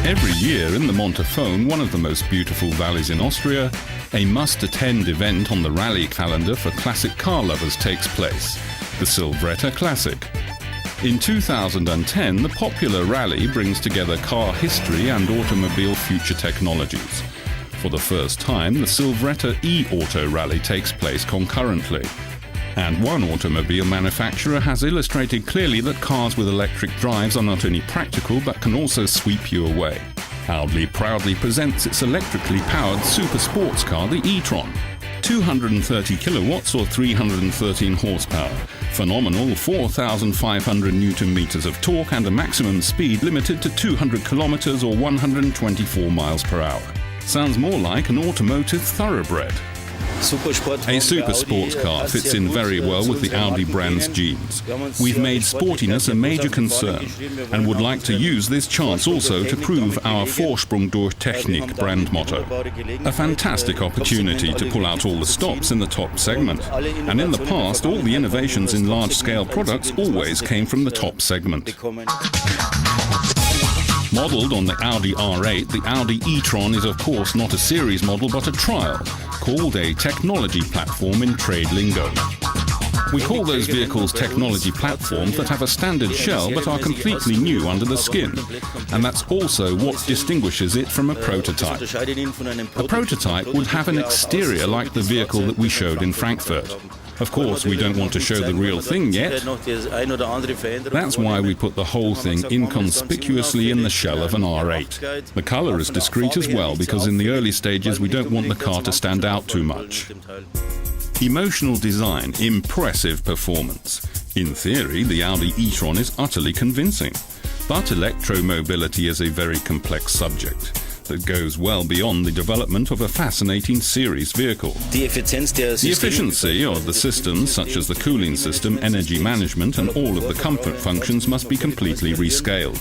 Every year in the Montafon, one of the most beautiful valleys in Austria, a must-attend event on the rally calendar for classic car lovers takes place, the Silvretta Classic. In 2010, the popular rally brings together car history and automobile future technologies. For the first time, the Silvretta e-Auto Rally takes place concurrently. And one automobile manufacturer has illustrated clearly that cars with electric drives are not only practical but can also sweep you away. Audi proudly presents its electrically powered super sports car, the e-tron. 230 kilowatts or 313 horsepower, phenomenal 4,500 Newton-meters of torque and a maximum speed limited to 200 kilometers or 124 miles per hour. Sounds more like an automotive thoroughbred. A super sports car fits in very well with the Audi brand's genes. We've made sportiness a major concern and would like to use this chance also to prove our Vorsprung durch Technik brand motto. A fantastic opportunity to pull out all the stops in the top segment. And in the past, all the innovations in large-scale products always came from the top segment. Modelled on the Audi R8, the Audi e-tron is of course not a series model but a trial, called a technology platform in trade lingo. We call those vehicles technology platforms that have a standard shell but are completely new under the skin. And that's also what distinguishes it from a prototype. A prototype would have an exterior like the vehicle that we showed in Frankfurt. Of course, we don't want to show the real thing yet. That's why we put the whole thing inconspicuously in the shell of an R8. The color is discreet as well, because in the early stages we don't want the car to stand out too much. Emotional design, impressive performance. In theory, the Audi e-tron is utterly convincing. But electromobility is a very complex subject that goes well beyond the development of a fascinating series vehicle. The efficiency of the systems, such as the cooling system, energy management and all of the comfort functions must be completely rescaled.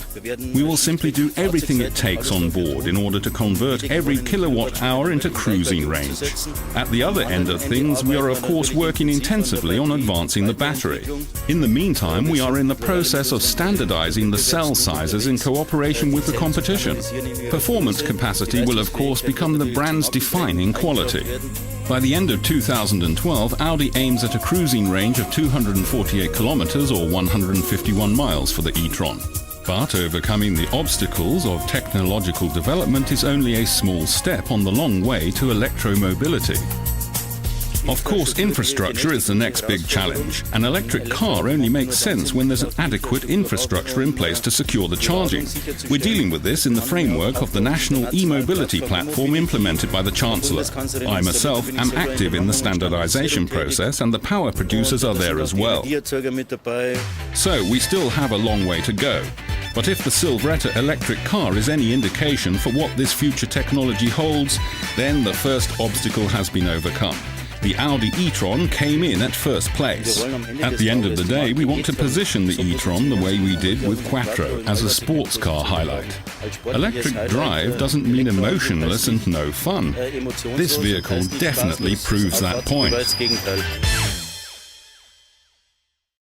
We will simply do everything it takes on board in order to convert every kilowatt hour into cruising range. At the other end of things, we are of course working intensively on advancing the battery. In the meantime, we are in the process of standardizing the cell sizes in cooperation with the competition. Performance capacity will of course become the brand's defining quality. By the end of 2012, Audi aims at a cruising range of 248 kilometers or 151 miles for the e-tron. But overcoming the obstacles of technological development is only a small step on the long way to electromobility. Of course, infrastructure is the next big challenge. An electric car only makes sense when there's an adequate infrastructure in place to secure the charging. We're dealing with this in the framework of the national e-mobility platform implemented by the Chancellor. I myself am active in the standardization process and the power producers are there as well. So we still have a long way to go. But if the Silvretta electric car is any indication for what this future technology holds, then the first obstacle has been overcome. The Audi e-tron came in at first place. At the end of the day, we want to position the e-tron the way we did with Quattro, as a sports car highlight. Electric drive doesn't mean emotionless and no fun. This vehicle definitely proves that point.